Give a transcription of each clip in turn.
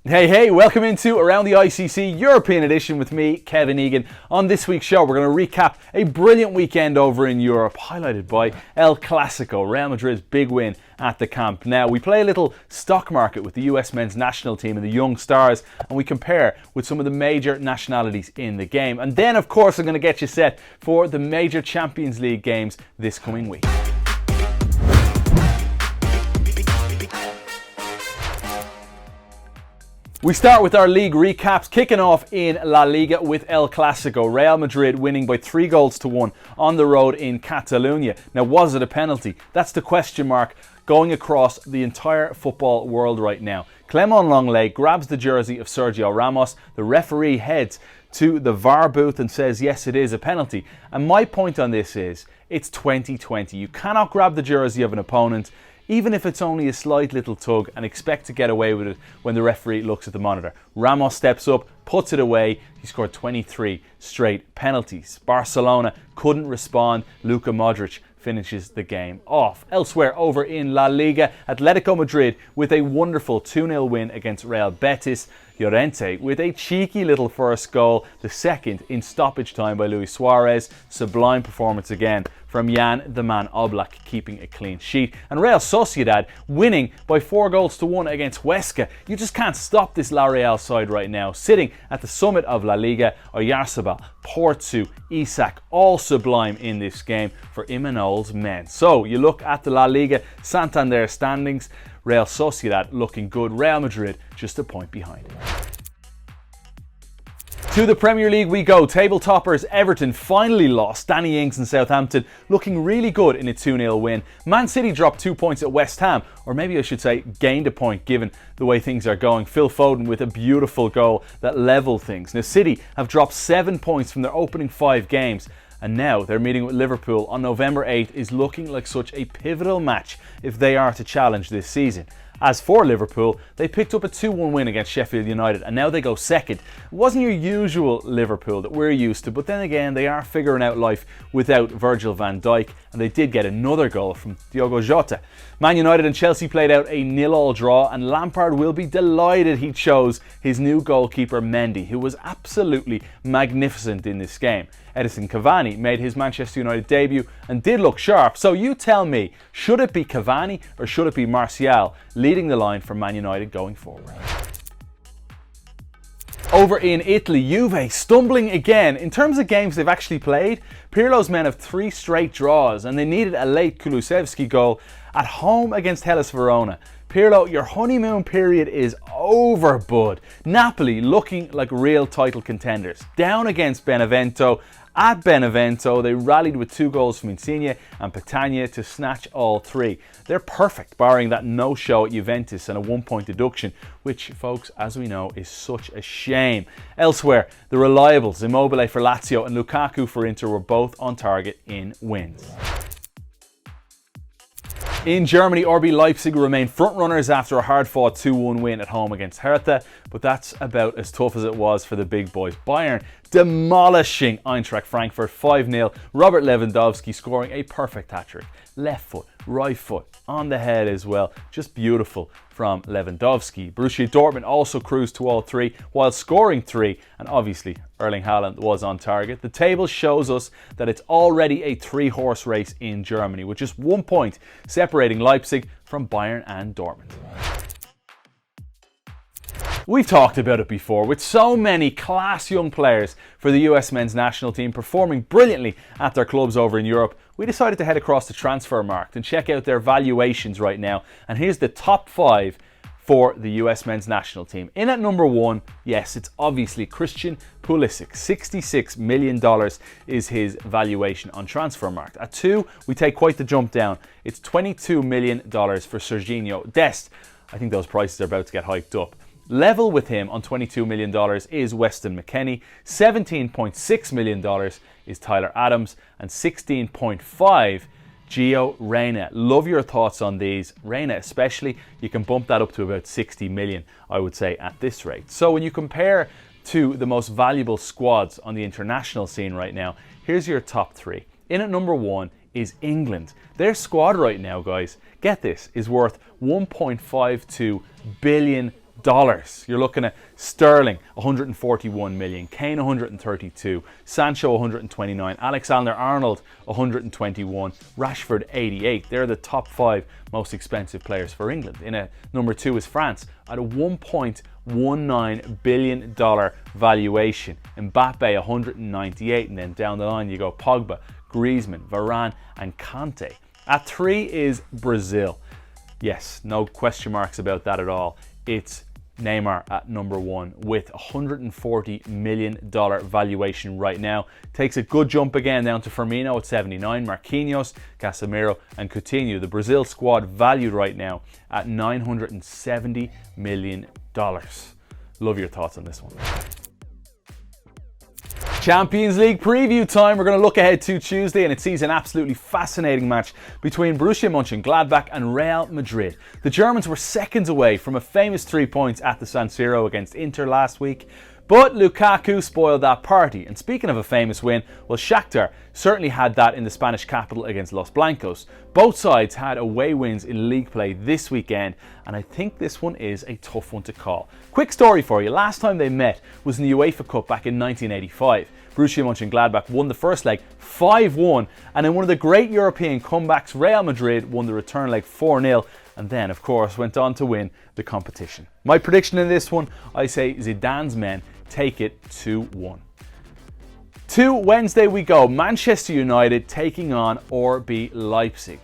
Hey, welcome into Around the ICC European Edition with me, Kevin Egan. On this week's show, we're going to recap a brilliant weekend over in Europe, highlighted by El Clasico, Real Madrid's big win at the Camp Nou. We play a little stock market with the US men's national team and the young stars, and we compare with some of the major nationalities in the game. And then, of course, I'm going to get you set for the major Champions League games this coming week. We start with our league recaps, kicking off in La Liga with El Clasico. Real Madrid winning by 3-1 on the road in Catalonia. Now, was it a penalty? That's the question mark going across the entire football world right now. Clement Lenglet grabs the jersey of Sergio Ramos. The referee heads to the VAR booth and says, yes, it is a penalty. And my point on this is, it's 2020. You cannot grab the jersey of an opponent, even if it's only a slight little tug, and expect to get away with it when the referee looks at the monitor. Ramos steps up, puts it away. He scored 23 straight penalties. Barcelona couldn't respond. Luka Modric finishes the game off. Elsewhere over in La Liga, Atletico Madrid with a wonderful 2-0 win against Real Betis. Llorente with a cheeky little first goal, the second in stoppage time by Luis Suarez. Sublime performance again from Jan the Man Oblak, keeping a clean sheet. And Real Sociedad winning by 4-1 against Huesca. You just can't stop this La Real side right now. Sitting at the summit of La Liga, Oyarzabal, Portu, Isak, all sublime in this game for Imanol's men. So you look at the La Liga Santander standings. Real Sociedad looking good. Real Madrid just a point behind. To the Premier League we go. Table toppers Everton finally lost. Danny Ings and Southampton looking really good in a 2-0 win. Man City dropped 2 points at West Ham, or maybe I should say gained a point given the way things are going. Phil Foden with a beautiful goal that leveled things. Now City have dropped 7 points from their opening 5 games. And now their meeting with Liverpool on November 8th is looking like such a pivotal match if they are to challenge this season. As for Liverpool, they picked up a 2-1 win against Sheffield United and now they go second. It wasn't your usual Liverpool that we're used to, but then again they are figuring out life without Virgil van Dijk, and they did get another goal from Diogo Jota. Man United and Chelsea played out a 0-0 draw, and Lampard will be delighted he chose his new goalkeeper Mendy, who was absolutely magnificent in this game. Edinson Cavani made his Manchester United debut and did look sharp. So you tell me, should it be Cavani or should it be Martial leading the line for Man United going forward? Over in Italy, Juve stumbling again. In terms of games they've actually played, Pirlo's men have 3 straight draws and they needed a late Kulusevski goal at home against Hellas Verona. Pirlo, your honeymoon period is over, bud. Napoli looking like real title contenders. Down against Benevento. At Benevento, they rallied with 2 goals from Insigne and Petagna to snatch all 3. They're perfect, barring that no-show at Juventus and a 1-point deduction, which, folks, as we know, is such a shame. Elsewhere, the reliables, Immobile for Lazio and Lukaku for Inter, were both on target in wins. In Germany, RB Leipzig remain front-runners after a hard-fought 2-1 win at home against Hertha, but that's about as tough as it was for the big boys. Bayern demolishing Eintracht Frankfurt 5-0, Robert Lewandowski scoring a perfect hat-trick. Left foot, right foot, on the head as well. Just beautiful from Lewandowski. Borussia Dortmund also cruised to all 3 while scoring 3, and obviously Erling Haaland was on target. The table shows us that it's already a 3-horse race in Germany, with just 1 point separating Leipzig from Bayern and Dortmund. We've talked about it before, with so many class young players for the US men's national team performing brilliantly at their clubs over in Europe, we decided to head across the Transfermarkt and check out their valuations right now. And here's the top 5 for the US men's national team. In at number 1, yes, it's obviously Christian Pulisic. $66 million is his valuation on Transfermarkt. At 2, we take quite the jump down. It's $22 million for Serginho Dest. I think those prices are about to get hiked up. Level with him on $22 million is Weston McKennie. $17.6 million is Tyler Adams, and 16.5 Gio Reyna. Love your thoughts on these. Reyna especially, you can bump that up to about 60 million, I would say, at this rate. So when you compare to the most valuable squads on the international scene right now, here's your top 3. In at number 1 is England. Their squad right now, guys, get this, is worth £1.52 billion. You're looking at Sterling, 141 million, Kane, 132, Sancho, 129, Alexander-Arnold, 121, Rashford, 88. They're the top 5 most expensive players for England. Number 2 is France at a $1.19 billion valuation. Mbappe, 198, and then down the line you go Pogba, Griezmann, Varane, and Kanté. At 3 is Brazil. Yes, no question marks about that at all. It's Neymar at number 1 with $140 million valuation right now. Takes a good jump again down to Firmino at 79, Marquinhos, Casemiro, and Coutinho. The Brazil squad valued right now at $970 million. Love your thoughts on this one. Champions League preview time. We're going to look ahead to Tuesday, and it sees an absolutely fascinating match between Borussia Mönchengladbach and Real Madrid. The Germans were seconds away from a famous 3 points at the San Siro against Inter last week, but Lukaku spoiled that party. And speaking of a famous win, well, Shakhtar certainly had that in the Spanish capital against Los Blancos. Both sides had away wins in league play this weekend, and I think this one is a tough one to call. Quick story for you. Last time they met was in the UEFA Cup back in 1985. Borussia Mönchengladbach won the first leg 5-1, and in one of the great European comebacks, Real Madrid won the return leg 4-0, and then, of course, went on to win the competition. My prediction in this one, I say Zidane's men take it 2-1. To Wednesday we go. Manchester United taking on RB Leipzig.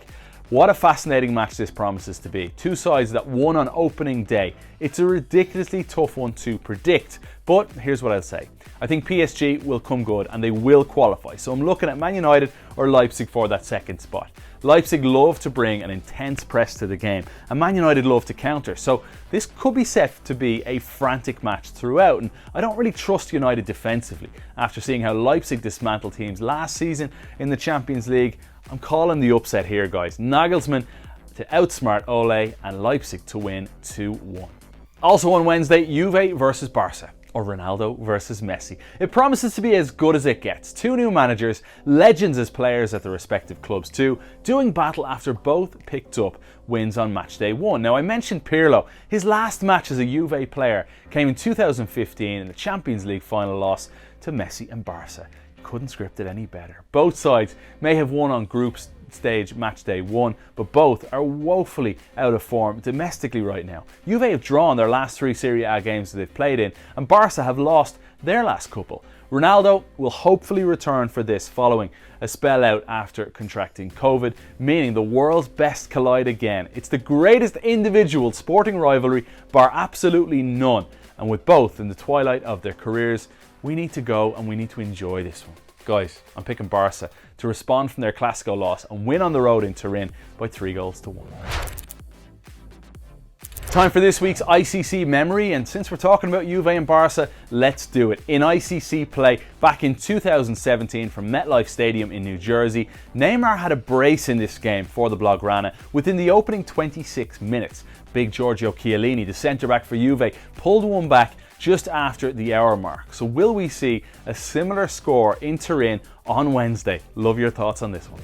What a fascinating match this promises to be. Two sides that won on opening day. It's a ridiculously tough one to predict, but here's what I'll say. I think PSG will come good and they will qualify. So I'm looking at Man United or Leipzig for that second spot. Leipzig love to bring an intense press to the game, and Man United love to counter. So this could be set to be a frantic match throughout, and I don't really trust United defensively. After seeing how Leipzig dismantled teams last season in the Champions League, I'm calling the upset here, guys. Nagelsmann to outsmart Ole and Leipzig to win 2-1. Also on Wednesday, Juve versus Barca, or Ronaldo versus Messi. It promises to be as good as it gets. Two new managers, legends as players at their respective clubs too, doing battle after both picked up wins on match day 1. Now I mentioned Pirlo. His last match as a Juve player came in 2015 in the Champions League final loss to Messi and Barca. Couldn't script it any better. Both sides may have won on group stage match day 1, but both are woefully out of form domestically right now. Juve have drawn their last 3 Serie A games that they've played in, and Barca have lost their last couple. Ronaldo will hopefully return for this following a spell out after contracting COVID, meaning the world's best collide again. It's the greatest individual sporting rivalry bar absolutely none, and with both in the twilight of their careers, we need to go and we need to enjoy this one. Guys, I'm picking Barca to respond from their Clasico loss and win on the road in Turin by 3-1. Time for this week's ICC memory, and since we're talking about Juve and Barca, let's do it. In ICC play back in 2017 from MetLife Stadium in New Jersey, Neymar had a brace in this game for the Blaugrana within the opening 26 minutes. Big Giorgio Chiellini, the centre-back for Juve, pulled one back just after the hour mark. So will we see a similar score in Turin on Wednesday? Love your thoughts on this one.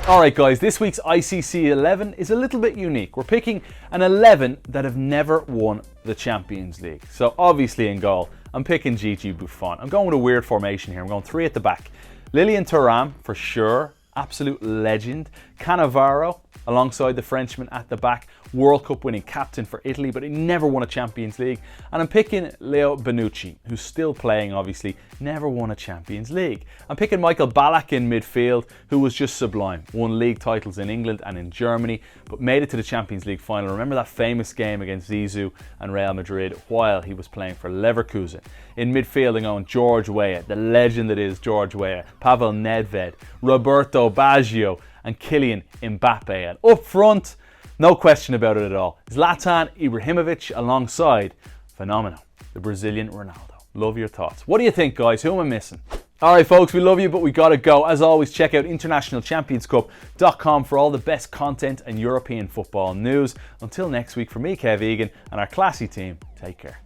Alright guys, this week's ICC 11 is a little bit unique. We're picking an 11 that have never won the Champions League. So obviously in goal, I'm picking Gigi Buffon. I'm going with a weird formation here. I'm going 3 at the back. Lilian Thuram for sure, absolute legend. Cannavaro alongside the Frenchman at the back, World Cup winning captain for Italy, but he never won a Champions League. And I'm picking Leo Bonucci, who's still playing obviously, never won a Champions League. I'm picking Michael Ballack in midfield, who was just sublime. Won league titles in England and in Germany, but made it to the Champions League final. Remember that famous game against Zizou and Real Madrid while he was playing for Leverkusen. In midfield, I'm going George Weah, the legend that is George Weah, Pavel Nedved, Roberto Baggio, and Kylian Mbappe. And up front, no question about it at all, Zlatan Ibrahimovic alongside phenomenal, the Brazilian Ronaldo. Love your thoughts. What do you think, guys? Who am I missing? Alright folks, we love you, but we gotta go. As always, check out internationalchampionscup.com for all the best content and European football news. Until next week, from me, Kev Egan, and our classy team, take care.